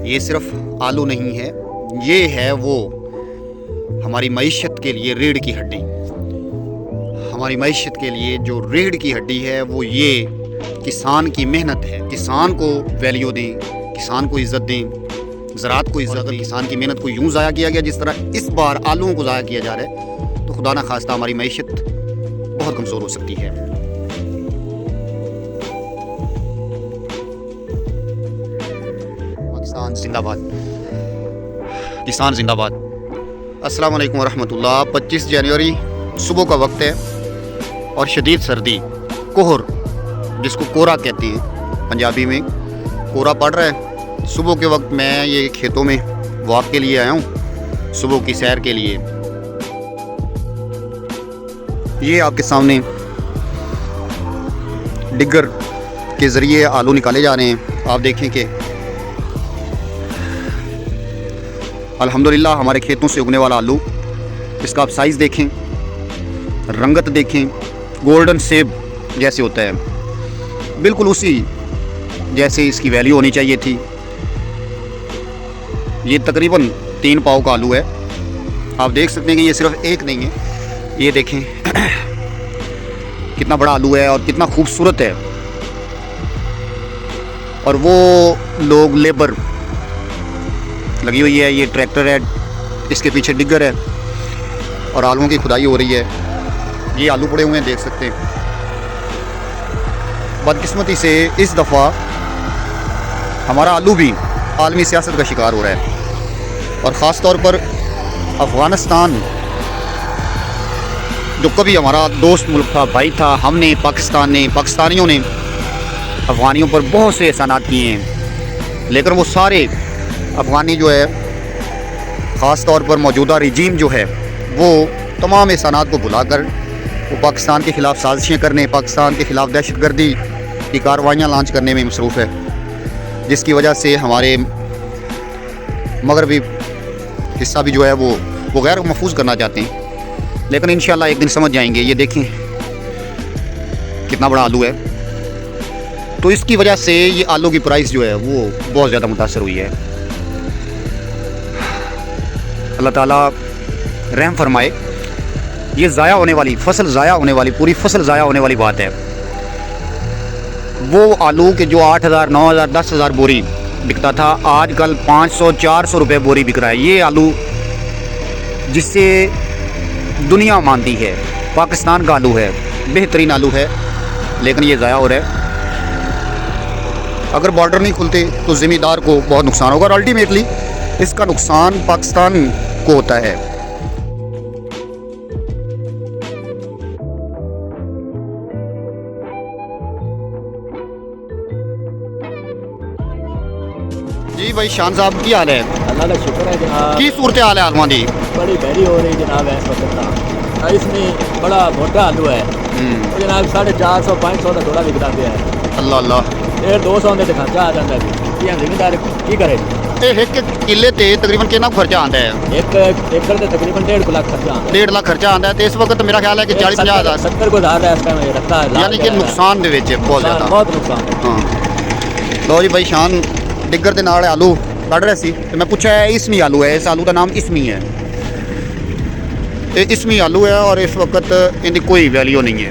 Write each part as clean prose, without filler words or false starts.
ये सिर्फ आलू नहीं है, ये है वो हमारी मईशत के लिए रीढ़ की हड्डी। हमारी मईशत के लिए जो रीढ़ की हड्डी है वो ये किसान की मेहनत है। किसान को वैल्यू दें, किसान को इज़्ज़त दें, ज़राअत को इज़्ज़त दें। किसान की मेहनत को यूँ ज़ाया किया गया जिस तरह इस बार आलूओं को ज़ाया किया जा रहा है, तो खुदा ना खास्ता हमारी मईशत बहुत कमज़ोर हो सकती है। पाकिस्तान जिंदाबाद, किसान जिंदाबाद। अस्सलाम वालेकुम वरहमतुल्लाह। 25 जनवरी सुबह का वक्त है और शदीद सर्दी, कोहर जिसको कोहरा कहते हैं पंजाबी में, कोहरा पड़ रहा है। सुबह के वक्त मैं ये खेतों में वॉक के लिए आया हूँ, सुबह की सैर के लिए। ये आपके सामने डिगर के ज़रिए आलू निकाले जा रहे हैं। आप देखें कि अल्हम्दुलिल्लाह हमारे खेतों से उगने वाला आलू, इसका आप साइज़ देखें, रंगत देखें, गोल्डन सेब जैसे होता है, बिल्कुल उसी जैसे इसकी वैल्यू होनी चाहिए थी। ये तकरीबन 3 पाव का आलू है। आप देख सकते हैं कि ये सिर्फ एक नहीं है, ये देखें कितना बड़ा आलू है और कितना खूबसूरत है। और वो लोग, लेबर लगी हुई है, ये ट्रैक्टर है, इसके पीछे डिगर है और आलूओं की खुदाई हो रही है। ये आलू पड़े हुए हैं, देख सकते हैं। बदकिस्मती से इस दफ़ा हमारा आलू भी आलमी सियासत का शिकार हो रहा है और ख़ास तौर पर अफ़गानिस्तान, जो कभी हमारा दोस्त मुल्क था, भाई था, हमने पाकिस्तानियों ने अफ़गानियों पर बहुत से एहसानात किए हैं, लेकिन वो सारे अफ़गानी जो है, ख़ास तौर पर मौजूदा रिजीम जो है, वो तमाम एहसानात को भुलाकर वो पाकिस्तान के ख़िलाफ़ साजिशें करने, पाकिस्तान के ख़िलाफ़ दहशतगर्दी की कार्रवाइयाँ लॉन्च करने में मसरूफ़ है, जिसकी वजह से हमारे मगरबी हिस्सा भी जो है वो गैर महफूज करना चाहते हैं। लेकिन इंशाअल्लाह एक दिन समझ जाएंगे। ये देखें कितना बड़ा आलू है। तो इसकी वजह से ये आलू की प्राइस जो है वो बहुत ज़्यादा मुतासर हुई है। अल्लाह ताला रहम फरमाए। ये ज़ाया होने वाली फसल, ज़ाया होने वाली, पूरी फसल ज़ाया होने वाली बात है। वो आलू के जो 8,000, 9,000, 10,000 बोरी बिकता था, आजकल 500-400 रुपये बोरी बिक रहा है। ये आलू जिससे दुनिया मानती है, पाकिस्तान का आलू है, बेहतरीन आलू है, लेकिन ये ज़ाया हो रहा है। अगर बॉर्डर नहीं खुलते तो ज़मींदार को बहुत नुकसान होगा और अल्टीमेटली इसका नुकसान पाकिस्तान को होता है। जी भाई शान साहब की हाल है? अल्लाह का शुक्र है जनाब। की सूरत हाल है आलुओं की? बड़ी बहरी हो रही जनाब इस वक्त। इसमें बड़ा मोटा आलू है, तो जनाब 450-500 का थोड़ा बिकता पे है। अल्लाह अल्लाह। 150-200 का खर्चा आ जाता है। ये जिम्मेदार की करे? एक किले ते तकरीबन कितना खर्चा आता है? एक एकड़ से तकरीबन 1.5 लाख खर्चा आता है। 1.5 लाख खर्चा आता है। तो इस वक्त मेरा ख्याल है कि 40-50 हज़ार 70 को हज़ार इस टाइम रखता है, यानी कि नुकसान दे विच बहुत ज़्यादा, बहुत नुकसान। हाँ लो जी भाई शान डिगर के नाल आलू कढ़ रहे सी तो मैं पूछा है इसमी आलू है, इस आलू का नाम इसमी है। ये इसमी आलू है और इस वक्त इनकी कोई वैल्यू नहीं है।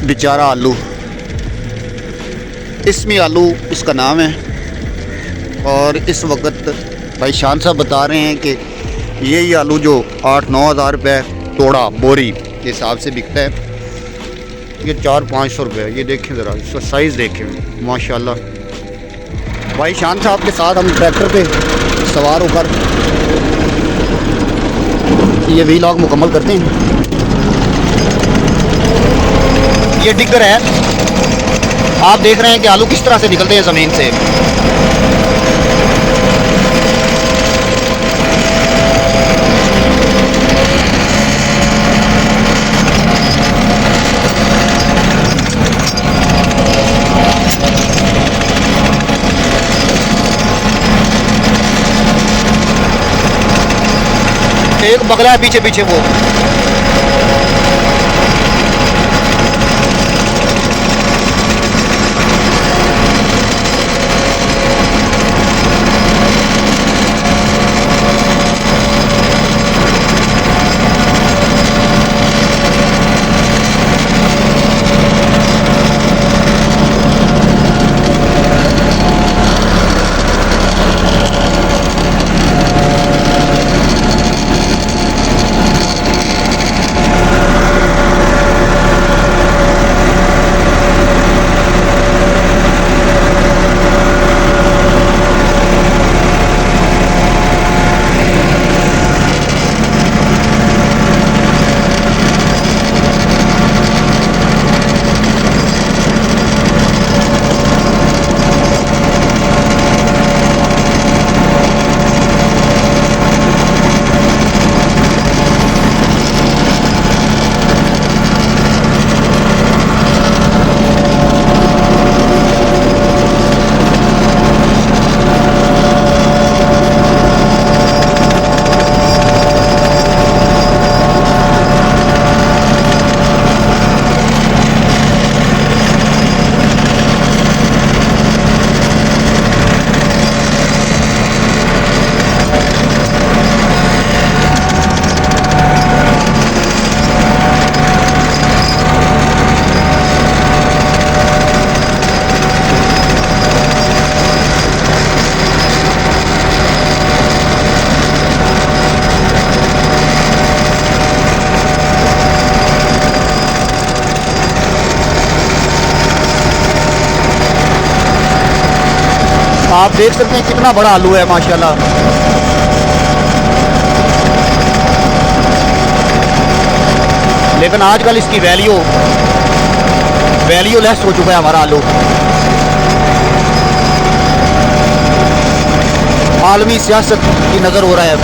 बेचारा आलू, इसमी आलू इसका नाम है। और इस वक्त भाई शान साहब बता रहे हैं कि यही आलू जो 8-9 हज़ार रुपये तोड़ा बोरी के हिसाब से बिकता है, ये 400-500 रुपये। ये देखें ज़रा, इसका साइज़ देखें माशाल्लाह। भाई शान साहब के साथ हम ट्रैक्टर पे सवार होकर ये व्लॉग मुकम्मल करते हैं। ये डिगर है, आप देख रहे हैं कि आलू किस तरह से निकलते हैं ज़मीन से। एक बगला है पीछे पीछे वो। आप देख सकते हैं कितना बड़ा आलू है माशाल्लाह। लेकिन आजकल इसकी वैल्यू लेस हो चुका है हमारा आलू। आलमी सियासत की नज़र हो रहा है।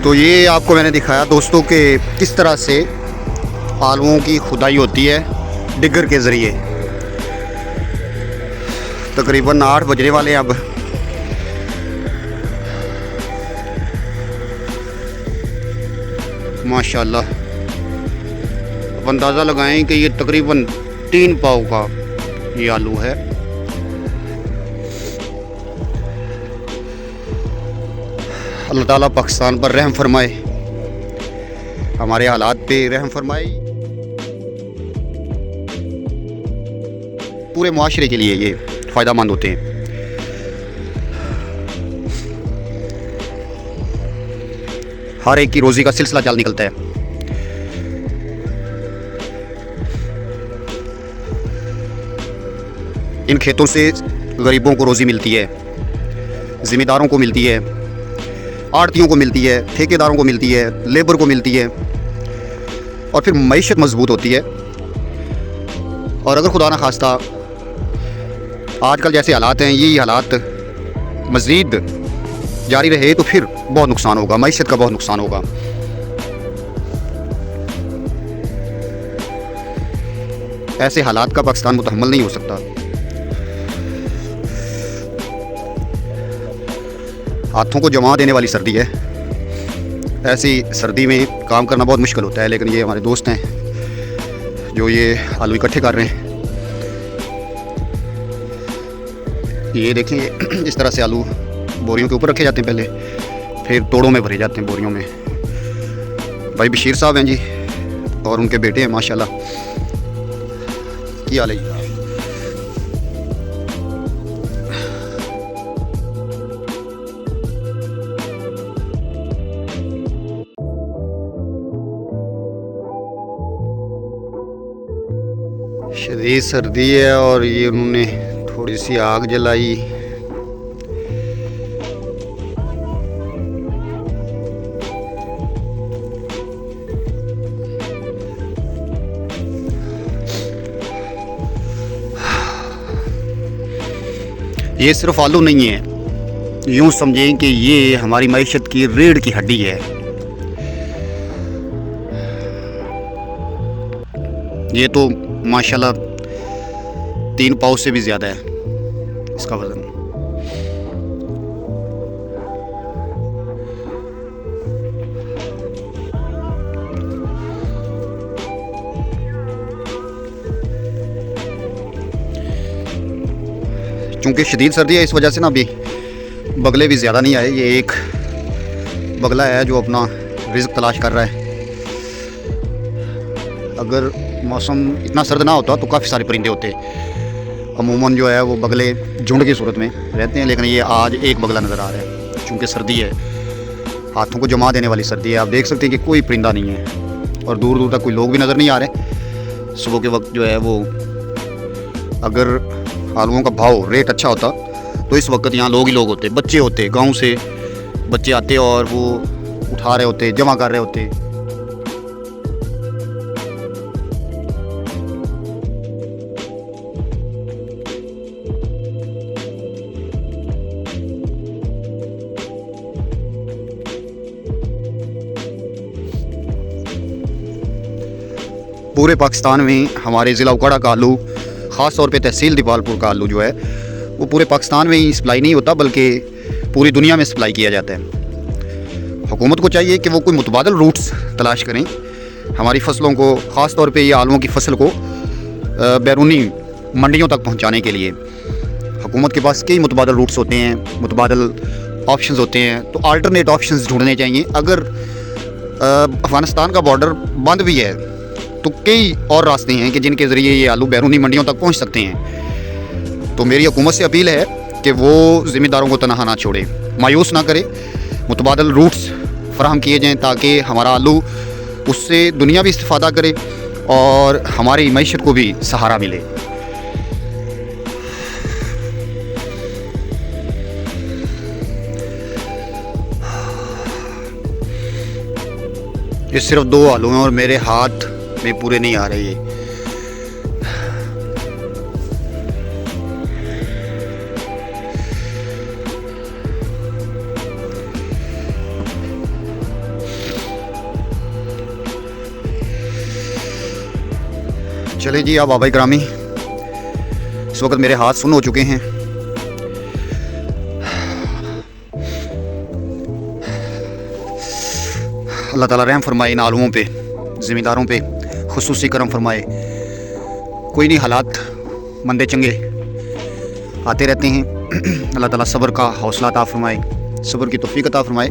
तो ये आपको मैंने दिखाया दोस्तों कि किस तरह से आलुओं की खुदाई होती है डिगर के ज़रिए। तकरीबन 8 बजने वाले अब। माशाल्लाह, अब अंदाज़ा लगाएं कि ये तकरीबन 3 पाव का ये आलू है। अल्लाह ताला पाकिस्तान पर रहम फरमाए, हमारे हालात पे रहम फरमाए। पूरे मुआशरे के लिए ये फ़ायदेमंद होते हैं। हर एक की रोज़ी का सिलसिला चल निकलता है। इन खेतों से गरीबों को रोज़ी मिलती है, ज़िम्मेदारों को मिलती है, आड़तियों को मिलती है, ठेकेदारों को मिलती है, लेबर को मिलती है, और फिर मईशत मजबूत होती है। और अगर खुदा न खास्ता आजकल जैसे हालात हैं, यही हालात मज़ीद जारी रहे तो फिर बहुत नुकसान होगा, मईशत का बहुत नुकसान होगा। ऐसे हालात का पाकिस्तान मुतहम्मल नहीं हो सकता। हाथों को जमा देने वाली सर्दी है। ऐसी सर्दी में काम करना बहुत मुश्किल होता है। लेकिन ये हमारे दोस्त हैं जो ये आलू इकट्ठे कर रहे हैं। ये देखें, इस तरह से आलू बोरियों के ऊपर रखे जाते हैं पहले, फिर तोड़ों में भरे जाते हैं बोरियों में। भाई बशीर साहब हैं जी और उनके बेटे हैं माशाल्लाह। क्या हाल है? शदीद सर्दी है और ये उन्होंने थोड़ी सी आग जलाई। ये सिर्फ आलू नहीं है, यूँ समझें कि ये हमारी मईशत की रीढ़ की हड्डी है। ये तो माशाल्लाह 3 पाव से भी ज़्यादा है इसका वज़न। चूँकि शदीद सर्दी है इस वजह से ना अभी बगले भी ज़्यादा नहीं आए। ये एक बगला है जो अपना रिज़्क़ तलाश कर रहा है। अगर मौसम इतना सर्द ना होता तो काफ़ी सारे परिंदे होते। अमूमन जो है वो बगले झुंड की सूरत में रहते हैं, लेकिन ये आज एक बगला नज़र आ रहा है। चूँकि सर्दी है हाथों को जमा देने वाली सर्दी है। आप देख सकते हैं कि कोई परिंदा नहीं है और दूर दूर तक कोई लोग भी नज़र नहीं आ रहे। सुबह के वक्त जो है वो, अगर आलूओं का भाव रेट अच्छा होता तो इस वक्त यहाँ लोग ही लोग होते, बच्चे होते, गांव से बच्चे आते और वो उठा रहे होते, जमा कर रहे होते। पूरे पाकिस्तान में हमारे ज़िला उकाड़ा का आलू, ख़ास तौर पे तहसील दीपालपुर का आलू जो है वो पूरे पाकिस्तान में ही सप्लाई नहीं होता बल्कि पूरी दुनिया में सप्लाई किया जाता है। हुकूमत को चाहिए कि वो कोई मुतबादल रूट्स तलाश करें हमारी फ़सलों को, ख़ास तौर पे ये आलूओं की फसल को बैरूनी मंडियों तक पहुंचाने के लिए। हुकूमत के पास कई मुतबादल रूट्स होते हैं, मुतबादल ऑप्शंस होते हैं, तो अल्टरनेट ऑप्शंस ढूंढने चाहिए। अगर अफ़गानिस्तान का बॉर्डर बंद भी है तो कई और रास्ते हैं कि जिनके ज़रिए ये आलू बैरूनी मंडियों तक पहुंच सकते हैं। तो मेरी हुकूमत से अपील है कि वो ज़िम्मेदारों को तनहा ना छोड़े, मायूस ना करे, मुतबादल रूट्स फराहम किए जाएँ ताकि हमारा आलू उससे दुनिया भी इस्तिफ़ादा करे और हमारी मईशत को भी सहारा मिले। ये सिर्फ 2 आलू हैं और मेरे हाथ में पूरे नहीं आ रहे ये। चले जी, अब आबाई ग्रामी, इस वक्त मेरे हाथ सुन्न हो चुके हैं। अल्लाह ताला रहम फरमाए इन आलुओं पे, ज़िम्मेदारों पे खुसूसी करम फरमाए। कोई नहीं, हालात मंदे चंगे आते रहते हैं। अल्लाह ताला सब्र का हौसला अता फरमाए, सब्र की तौफीक अता फरमाए।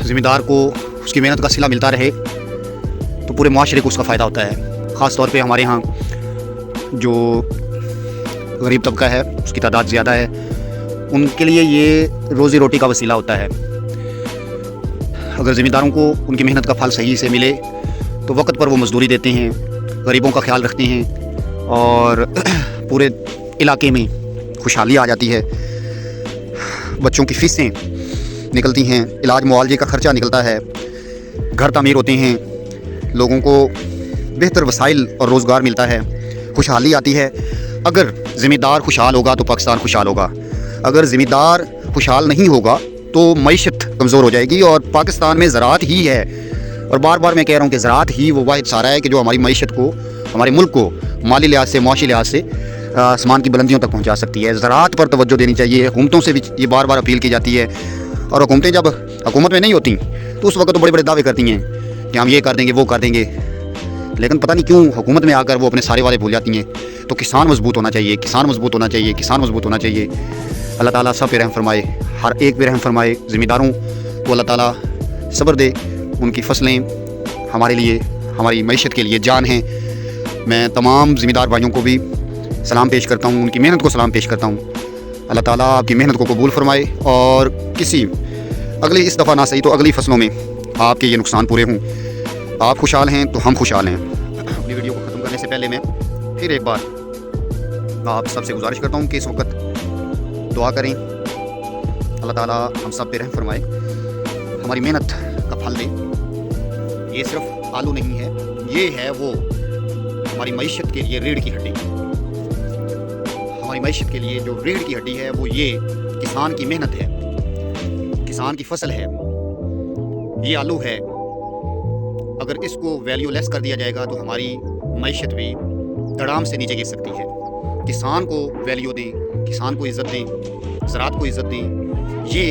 ज़िम्मेदार को उसकी मेहनत का सिला मिलता रहे तो पूरे माशरे को उसका फ़ायदा होता है। ख़ास तौर पे हमारे यहाँ जो गरीब तबका है, उसकी तादाद ज़्यादा है, उनके लिए ये रोज़ी रोटी का वसीला होता है। अगर ज़िम्मेदारों को उनकी मेहनत का फल सही से मिले तो वक्त पर वो मज़दूरी देते हैं, गरीबों का ख्याल रखते हैं और पूरे इलाके में खुशहाली आ जाती है। बच्चों की फ़ीसें निकलती हैं, इलाज मुआवजे का ख़र्चा निकलता है, घर तामीर होते हैं, लोगों को बेहतर वसाइल और रोज़गार मिलता है, खुशहाली आती है। अगर ज़िम्मेदार खुशहाल होगा तो पाकिस्तान खुशहाल होगा। अगर ज़िम्मेदार खुशहाल नहीं होगा तो मईशत कमज़ोर हो जाएगी। और पाकिस्तान में ज़राअत ही है, और बार बार मैं कह रहा हूँ कि ज़राअत ही वो वाहिद सहारा है कि जो हमारी मईशत को, हमारे मुल्क को माली लिहाज से, मुआशी लिहाज से आसमान की बुलंदियों तक पहुँचा सकती है। ज़राअत पर तवज्जो देनी चाहिए। हुकूमतों से भी ये बार बार अपील की जाती है, और हुकूमतें जब हुकूमत में नहीं होती तो उस वक्त तो बड़े बड़े दावे करती हैं कि हम ये कर देंगे, वो कर देंगे, लेकिन पता नहीं क्यों हुकूमत में आकर वो अपने सारे वादे भूल जाती हैं। तो किसान मजबूत होना चाहिए, किसान मजबूत होना चाहिए, किसान मजबूत होना चाहिए। अल्लाह ताला सब पे रहम फरमाए, हर एक पे रहम फरमाए। ज़िम्मेदारों को अल्लाह ताला सब्र दे, उनकी फसलें हमारे लिए, हमारी मईशत के लिए जान हैं। मैं तमाम ज़िम्मेदार भाइयों को भी सलाम पेश करता हूँ, उनकी मेहनत को सलाम पेश करता हूँ। अल्लाह ताला आपकी मेहनत को कबूल फरमाए और किसी अगली, इस दफ़ा ना सही तो अगली फसलों में आपके ये नुकसान पूरे हों। आप खुशहाल हैं तो हम खुशहाल हैं। अपनी वीडियो को ख़त्म करने से पहले मैं फिर एक बार आप सबसे गुजारिश करता हूँ कि इस वक्त दुआ करें, अल्लाह ताला हम सब पे रहम फरमाए, हमारी मेहनत का फल दे। ये सिर्फ आलू नहीं है, ये है वो हमारी मईशत के लिए रीढ़ की हड्डी। हमारी मईशत के लिए जो रीढ़ की हड्डी है वो ये किसान की मेहनत है, किसान की फसल है, ये आलू है। अगर इसको वैल्यू लेस कर दिया जाएगा तो हमारी मईशत भी धड़ाम से नीचे गिर सकती है। किसान को वैल्यू दें, किसान को इज़्ज़त दें, ज़राअत को इज़्ज़त दें। ये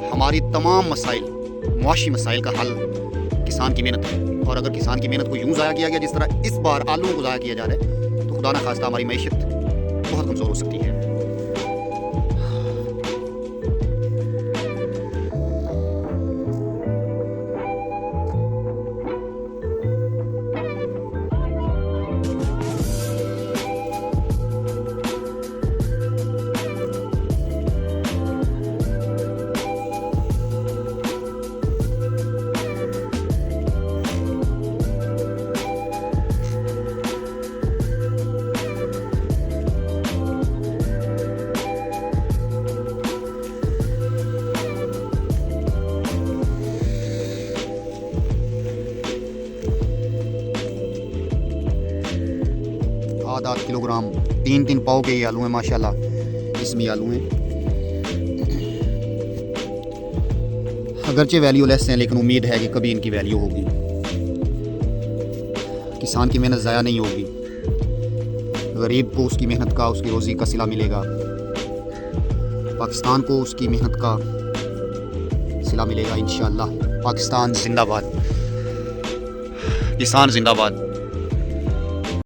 हमारी तमाम मसाइल, मुआशी मसाइल का हल किसान की मेहनत है। और अगर किसान की मेहनत को यूँ ज़ाया किया गया जिस तरह इस बार आलूओं को ज़ाया किया जा रहा है तो खुदा न खास्ता हमारी मईशत बहुत कमज़ोर हो सकती है। आधा किलोग्राम 3-3 पाव के ये आलू हैं माशाल्लाह। इसमें आलू हैं, अगरचे वैल्यू लेस हैं लेकिन उम्मीद है कि कभी इनकी वैल्यू होगी। किसान की मेहनत ज़ाया नहीं होगी, गरीब को उसकी मेहनत का, उसकी रोज़ी का सिला मिलेगा, पाकिस्तान को उसकी मेहनत का सिला मिलेगा इंशाअल्लाह। पाकिस्तान जिंदाबाद, किसान जिंदाबाद।